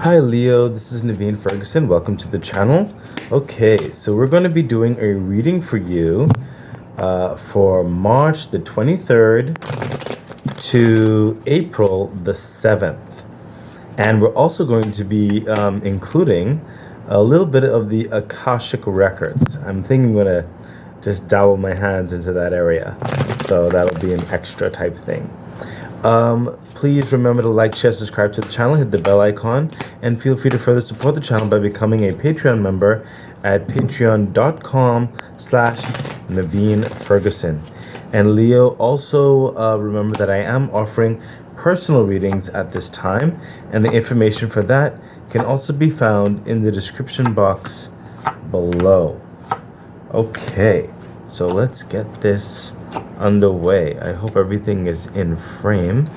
Hi Leo, this is Naveen Ferguson. Welcome to the channel. Okay, so we're going to be doing a reading for you for March the 23rd to April the 7th. And we're also going to be including a little bit of the Akashic records. I'm thinking I'm going to just dabble my hands into that area. So that'll be an extra type thing. Please remember to like, share, subscribe to the channel, hit the bell icon, and feel free to further support the channel by becoming a Patreon member at patreon.com/Naveen Ferguson. And Leo, also remember that I am offering personal readings at this time, and the information for that can also be found in the description box below. Okay, so let's get this underway. I hope everything is in frame.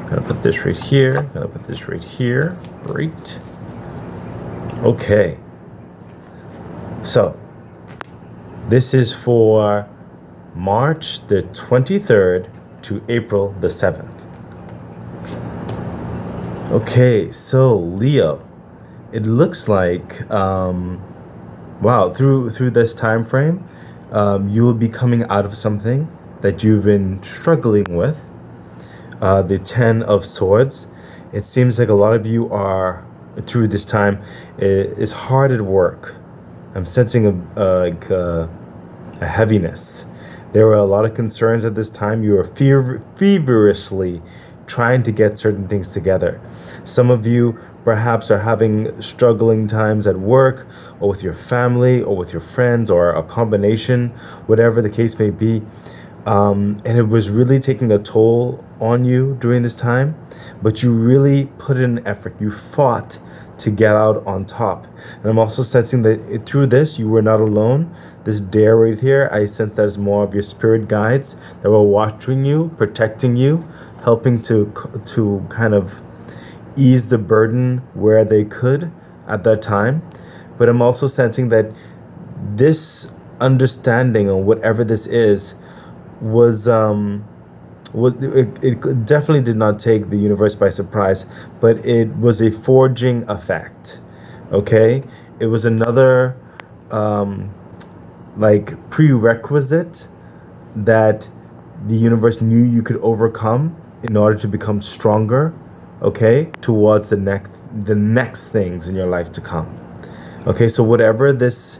Gonna put this right here, gonna put this right here. Great. Okay, so this is for March the 23rd to April the 7th. Okay, so Leo, it looks like wow, through this time frame, you will be coming out of something that you've been struggling with. The Ten of Swords. It seems like a lot of you are, through this time, is hard at work. I'm sensing a heaviness. There were a lot of concerns at this time. You are feverishly trying to get certain things together. Some of you perhaps are having struggling times at work or with your family or with your friends or a combination, whatever the case may be. And it was really taking a toll on you during this time, but you really put in an effort. You fought to get out on top. And I'm also sensing that through this, you were not alone. This dare right here, I sense that is more of your spirit guides that were watching you, protecting you, helping to kind of ease the burden where they could at that time. But I'm also sensing that this understanding of whatever this is was it definitely did not take the universe by surprise, but it was a forging effect. Okay, it was another like prerequisite that the universe knew you could overcome in order to become stronger, okay, towards the next things in your life to come. Okay, so whatever this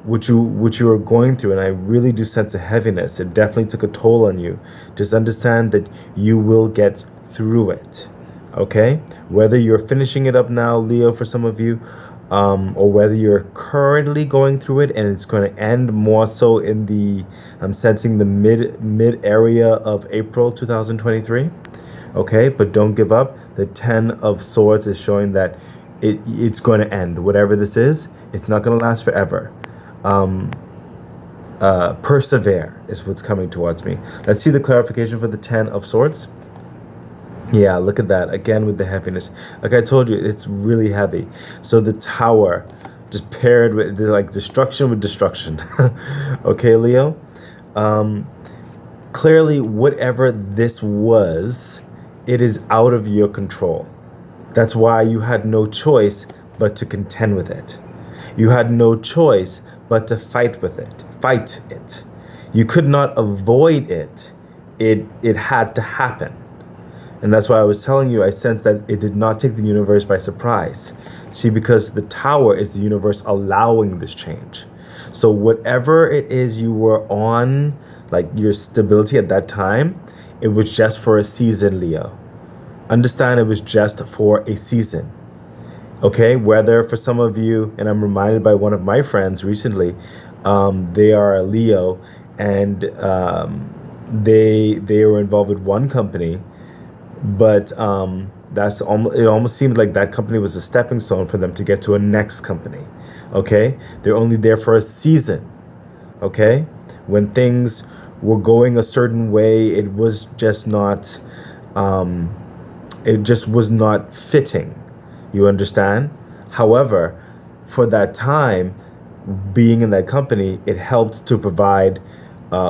which you are going through, and I really do sense a heaviness, it definitely took a toll on you. Just understand that you will get through it. Okay, whether you're finishing it up now, Leo, for some of you, or whether you're currently going through it and it's going to end more so in the, I'm sensing the mid area of April 2023. Okay, but don't give up. The Ten of Swords is showing that it's going to end. Whatever this is, it's not going to last forever. Persevere is what's coming towards me. Let's see the clarification for the Ten of Swords. Yeah, look at that again with the heaviness. Like I told you, it's really heavy. So the Tower, just paired with like destruction with destruction. Okay, Leo. Clearly, whatever this was, it is out of your control. That's why you had no choice but to contend with it. You had no choice but to fight with it. Fight it. You could not avoid it. It had to happen. And that's why I was telling you, I sense that it did not take the universe by surprise. See, because the Tower is the universe allowing this change. So whatever it is you were on, like your stability at that time, it was just for a season, Leo. Understand, it was just for a season. Okay, whether for some of you, and I'm reminded by one of my friends recently, they are a Leo, and they were involved with one company, but it almost seemed like that company was a stepping stone for them to get to a next company. Okay, they're only there for a season. Okay, when things were going a certain way, it was just not fitting. You understand? However, for that time, being in that company, it helped to provide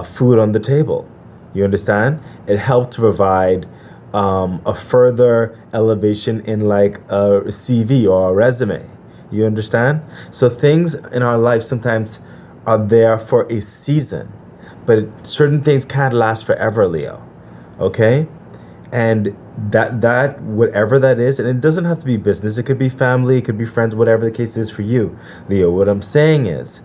food on the table. You understand? It helped to provide a further elevation in like a CV or a resume. You understand? So things in our life sometimes are there for a season, but certain things can't last forever, Leo. Okay? And that whatever that is, and it doesn't have to be business, it could be family, it could be friends, whatever the case is for you, Leo. What I'm saying is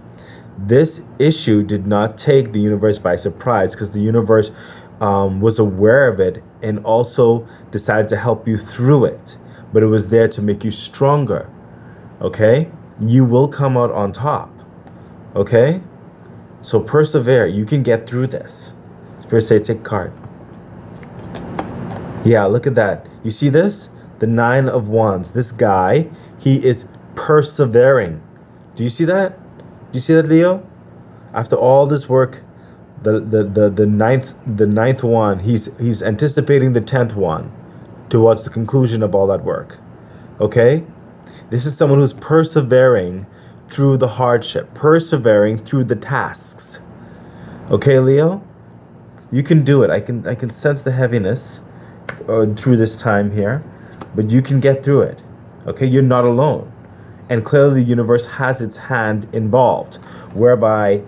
this issue did not take the universe by surprise, because the universe was aware of it and also decided to help you through it. But it was there to make you stronger. Okay? You will come out on top. Okay? So persevere. You can get through this. Spirit say, take a card. Yeah, look at that. You see this? The 9 of Wands. This guy, he is persevering. Do you see that? Do you see that, Leo? After all this work, the ninth one, he's anticipating the 10th one towards the conclusion of all that work. Okay? This is someone who's persevering through the hardship, persevering through the tasks. Okay, Leo? You can do it. I can sense the heaviness through this time here, but you can get through it. Okay? You're not alone. And clearly the universe has its hand involved, whereby,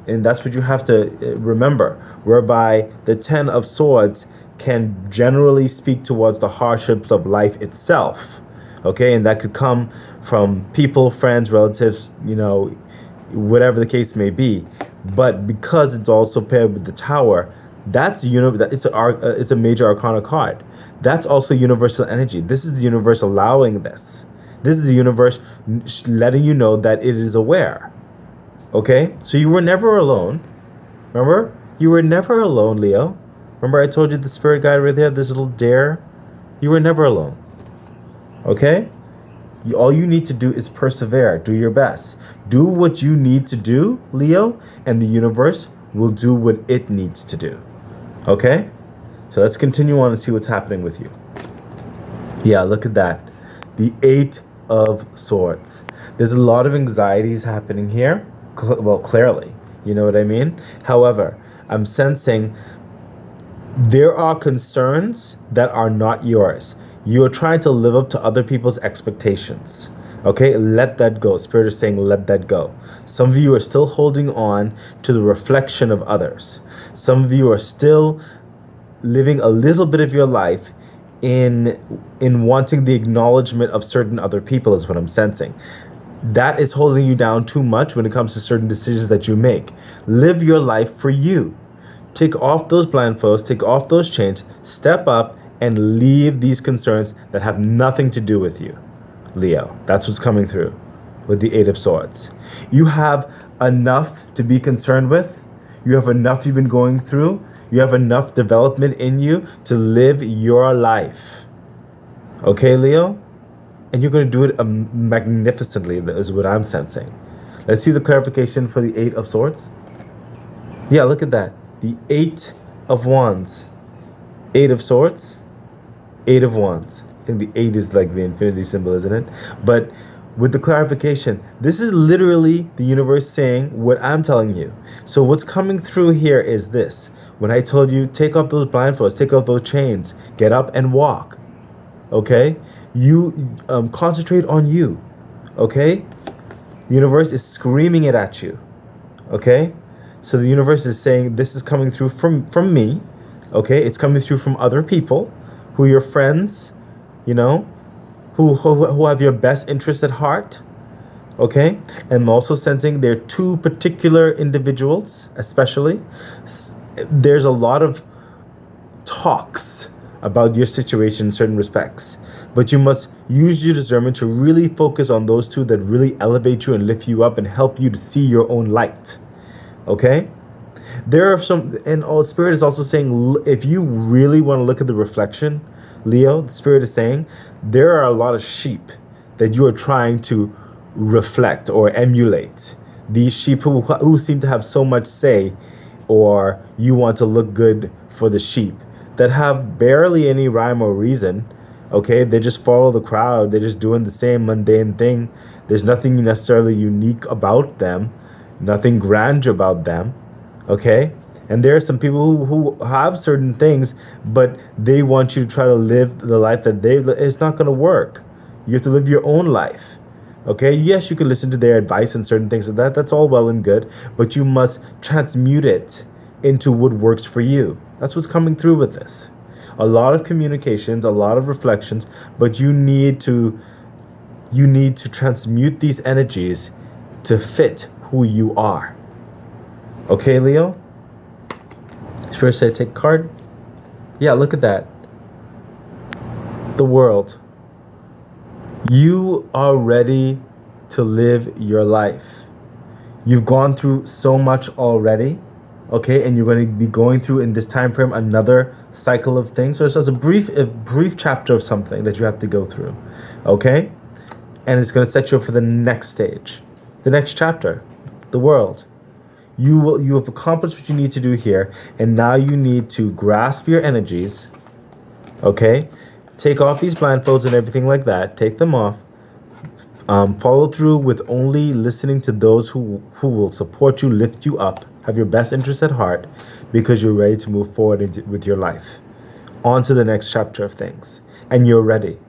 and that's what you have to remember, whereby the 10 of Swords can generally speak towards the hardships of life itself. Okay, and that could come from people, friends, relatives, whatever the case may be. But because it's also paired with the Tower, that's it's a major arcana card. That's also universal energy. This is the universe allowing this. This is the universe letting you know that it is aware. Okay? So you were never alone. Remember? You were never alone, Leo. Remember I told you the spirit guide right there, this little dare? You were never alone. Okay? All you need to do is persevere. Do your best. Do what you need to do, Leo, and the universe will do what it needs to do. Okay? So let's continue on and see what's happening with you. Yeah, look at that. The 8 of Swords. There's a lot of anxieties happening here. Well, clearly. You know what I mean? However, I'm sensing there are concerns that are not yours. You are trying to live up to other people's expectations. Okay? Let that go. Spirit is saying let that go. Some of you are still holding on to the reflection of others. Some of you are still living a little bit of your life in wanting the acknowledgement of certain other people, is what I'm sensing. That is holding you down too much when it comes to certain decisions that you make. Live your life for you. Take off those blindfolds, take off those chains, step up and leave these concerns that have nothing to do with you, Leo. That's what's coming through with the 8 of Swords. You have enough to be concerned with. You have enough you've been going through. You have enough development in you to live your life. Okay, Leo? And you're going to do it magnificently, is what I'm sensing. Let's see the clarification for the 8 of Swords. Yeah, look at that. The 8 of Wands. 8 of Swords. 8 of Wands. I think the 8 is like the infinity symbol, isn't it? But with the clarification, this is literally the universe saying what I'm telling you. So what's coming through here is this. When I told you, take off those blindfolds, take off those chains, get up and walk. Okay? You concentrate on you. Okay? The universe is screaming it at you. Okay? So the universe is saying this is coming through from me. Okay? It's coming through from other people who are your friends, who have your best interest at heart. Okay? And I'm also sensing there are 2 particular individuals, especially. There's a lot of talks about your situation in certain respects, but you must use your discernment to really focus on those 2 that really elevate you and lift you up and help you to see your own light. Okay? There are some, and Spirit is also saying, if you really want to look at the reflection, Leo, the Spirit is saying, there are a lot of sheep that you are trying to reflect or emulate. These sheep who seem to have so much say, or you want to look good for the sheep, that have barely any rhyme or reason. Okay? They just follow the crowd. They're just doing the same mundane thing. There's nothing necessarily unique about them, nothing grand about them. Okay? And there are some people who have certain things, but they want you to try to live the life that it's not going to work. You have to live your own life. Okay, yes, you can listen to their advice and certain things like that. That's all well and good, but you must transmute it into what works for you. That's what's coming through with this. A lot of communications, a lot of reflections, but you need to transmute these energies to fit who you are. Okay, Leo? Spirit say take a card. Yeah, look at that. The world. You are ready to live your life. You've gone through so much already, okay? And you're going to be going through in this time frame another cycle of things. So it's just a brief chapter of something that you have to go through, okay? And it's going to set you up for the next stage, the next chapter, the world. You have accomplished what you need to do here, and now you need to grasp your energies, okay? Take off these blindfolds and everything like that. Take them off. Follow through with only listening to those who will support you, lift you up, have your best interests at heart, because you're ready to move forward with your life. On to the next chapter of things. And you're ready.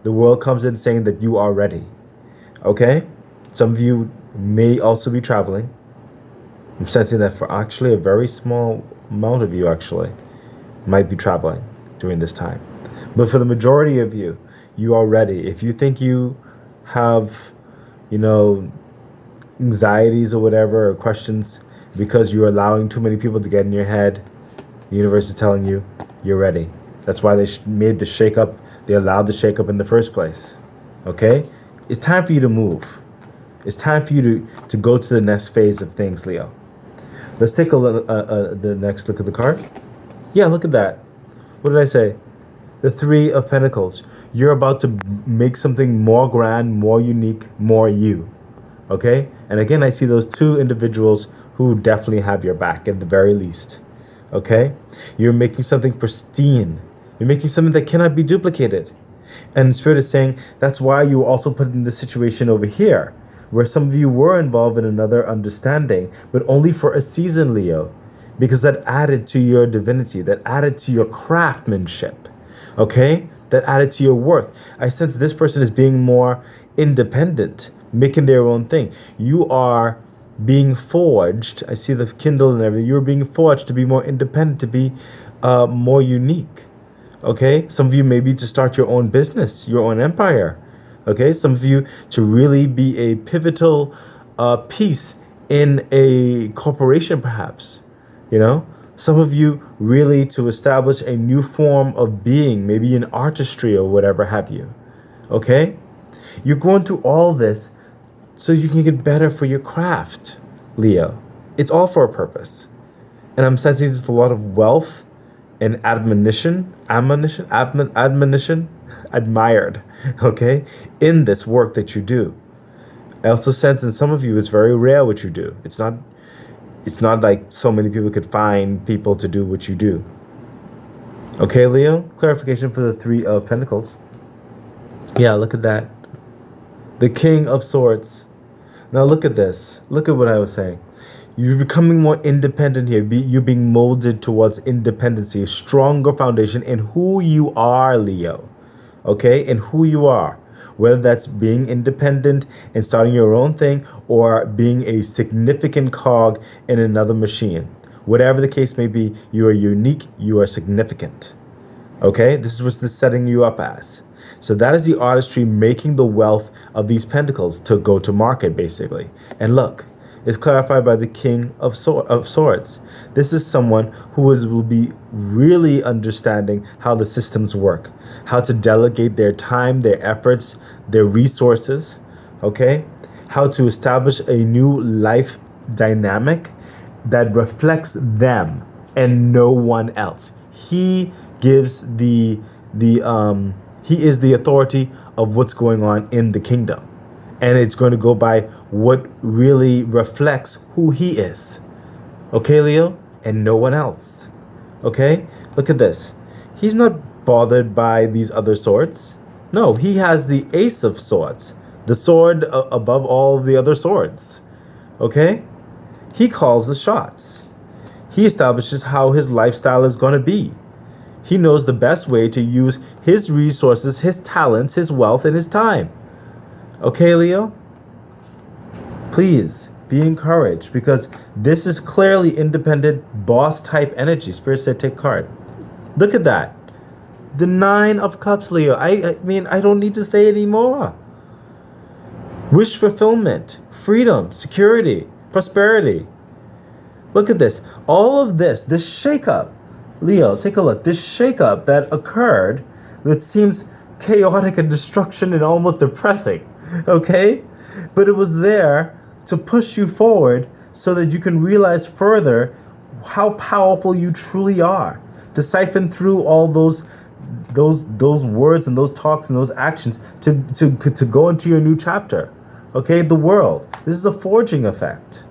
The world comes in saying that you are ready. Okay? Some of you may also be traveling. I'm sensing that for actually a very small amount of you actually might be traveling during this time. But for the majority of you, you are ready. If you think you have, anxieties or whatever, or questions because you're allowing too many people to get in your head, the universe is telling you you're ready. That's why they made the shakeup. They allowed the shakeup in the first place. Okay? It's time for you to move. It's time for you to go to the next phase of things, Leo. Let's take the next look at the card. Yeah, look at that. What did I say? The Three of Pentacles. You're about to make something more grand, more unique, more you. Okay? And again, I see those two individuals who definitely have your back at the very least. Okay? You're making something pristine. You're making something that cannot be duplicated. And Spirit is saying that's why you were also put in this situation over here, where some of you were involved in another understanding, but only for a season, Leo, because that added to your divinity, that added to your craftsmanship. Okay? That added to your worth. I sense this person is being more independent, making their own thing. You are being forged. I see the Kindle and everything. You're being forged to be more independent, to be more unique. Okay? Some of you maybe to start your own business, your own empire. Okay? Some of you to really be a pivotal piece in a corporation, perhaps. Some of you really to establish a new form of being, maybe an artistry or whatever have you. Okay? You're going through all this so you can get better for your craft, Leo. It's all for a purpose. And I'm sensing just a lot of wealth and admonition, admired, okay, in this work that you do. I also sense in some of you it's very rare what you do. It's not like so many people could find people to do what you do. Okay, Leo? Clarification for the Three of Pentacles. Yeah, look at that. The King of Swords. Now look at this. Look at what I was saying. You're becoming more independent here. You're being molded towards independency, a stronger foundation in who you are, Leo. Okay? In who you are. Whether that's being independent and starting your own thing or being a significant cog in another machine. Whatever the case may be, you are unique, you are significant. Okay? This is what's setting you up as. So that is the artistry making the wealth of these pentacles to go to market, basically. And look, it's clarified by the King of Swords. This is someone who will be really understanding how the systems work, how to delegate their time, their efforts, their resources, okay? How to establish a new life dynamic that reflects them and no one else. He gives he is the authority of what's going on in the kingdom. And it's going to go by what really reflects who he is. Okay, Leo? And no one else. Okay? Look at this. He's not bothered by these other swords. No, he has the Ace of Swords. The sword above all the other swords. Okay? He calls the shots. He establishes how his lifestyle is going to be. He knows the best way to use his resources, his talents, his wealth, and his time. Okay, Leo? Please be encouraged, because this is clearly independent boss type energy. Spirit said take card. Look at that. The 9 of Cups, Leo. I mean, I don't need to say anymore. Wish fulfillment, freedom, security, prosperity. Look at this. All of this shakeup. Leo, take a look. This shakeup that occurred that seems chaotic and destruction and almost depressing. Okay? But it was there to push you forward so that you can realize further how powerful you truly are. To siphon through all those words and those talks and those actions to go into your new chapter. Okay? The world. This is a forging effect.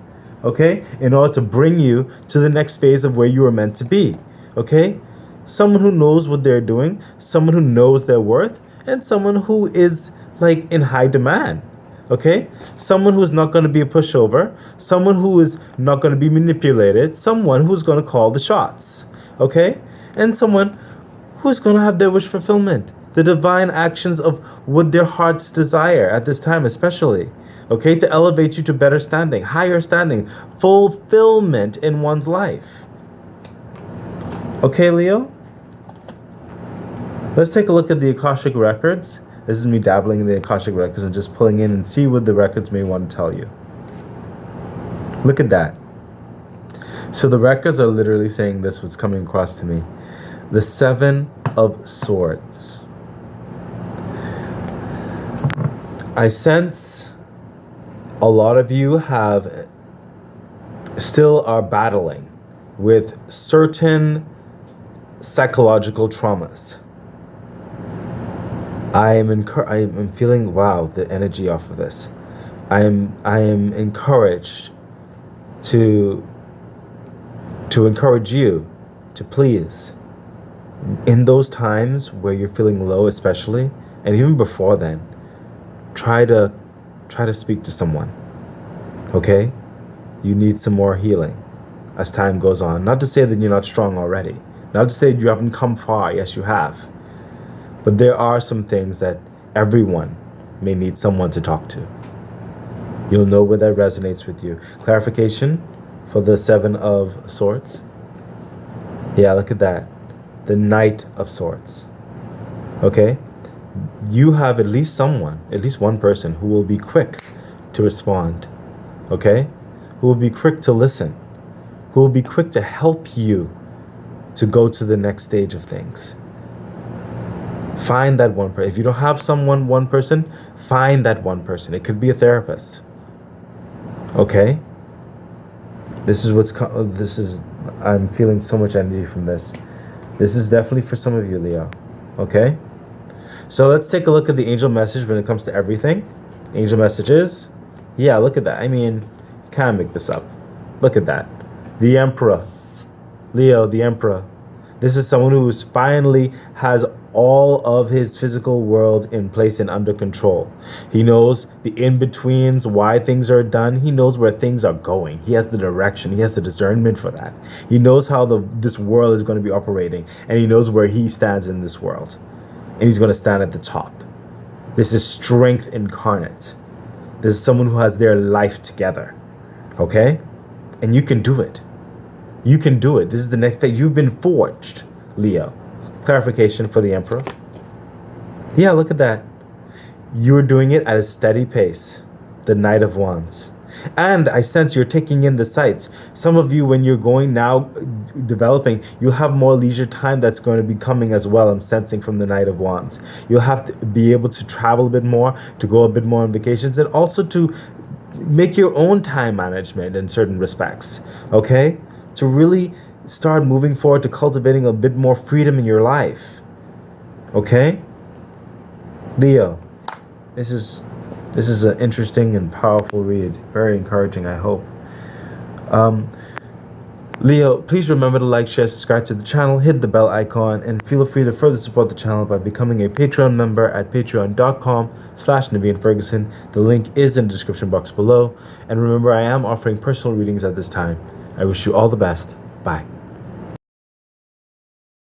Okay? In order to bring you to the next phase of where you were meant to be. Okay? Someone who knows what they're doing, someone who knows their worth, and someone who is like in high demand. Okay? Someone who's not going to be a pushover, someone who is not going to be manipulated, someone who's going to call the shots. Okay? And someone who's going to have their wish fulfillment, the divine actions of what their hearts desire at this time, especially. Okay? To elevate you to better standing, higher standing, fulfillment in one's life. Okay, Leo? Let's take a look at the Akashic records. This is me dabbling in the Akashic records and just pulling in and see what the records may want to tell you. Look at that. So the records are literally saying this, what's coming across to me. The 7 of Swords. I sense a lot of you still are battling with certain psychological traumas. I am feeling, wow, the energy off of this. I am encouraged to encourage you to please, in those times where you're feeling low especially, and even before then, try to speak to someone. Okay? You need some more healing as time goes on. Not to say that you're not strong already. Not to say you haven't come far. Yes, you have. But there are some things that everyone may need someone to talk to. You'll know where that resonates with you. Clarification for the 7 of Swords. Yeah, look at that. The Knight of Swords. Okay? You have at least one person who will be quick to respond. Okay? Who will be quick to listen. Who will be quick to help you to go to the next stage of things. Find that one person. If you don't have one person, find that one person. It could be a therapist. Okay? I'm feeling so much energy from this. This is definitely for some of you, Leo. Okay? So let's take a look at the angel message when it comes to everything. Angel messages. Yeah, look at that. I mean, can't make this up. Look at that. The Emperor. Leo, the Emperor. This is someone who finally has all of his physical world in place and under control. He knows the in-betweens, why things are done. He knows where things are going. He has the direction. He has the discernment for that. He knows how this world is going to be operating, and he knows where he stands in this world. And he's going to stand at the top. This is strength incarnate. This is someone who has their life together. Okay? And you can do it. You can do it. This is the next phase. You've been forged, Leo. Clarification for the Emperor. Yeah, look at that. You're doing it at a steady pace. The Knight of Wands. And I sense you're taking in the sights. Some of you, when you're going now, developing, you'll have more leisure time that's going to be coming as well. I'm sensing from the Knight of Wands. You'll have to be able to travel a bit more, to go a bit more on vacations, and also to make your own time management in certain respects. Okay? To really start moving forward to cultivating a bit more freedom in your life. Okay? Leo, this is an interesting and powerful read. Very encouraging, I hope. Leo, please remember to like, share, subscribe to the channel, hit the bell icon, and feel free to further support the channel by becoming a Patreon member at patreon.com/Naveen Ferguson. The link is in the description box below. And remember, I am offering personal readings at this time. I wish you all the best. Bye.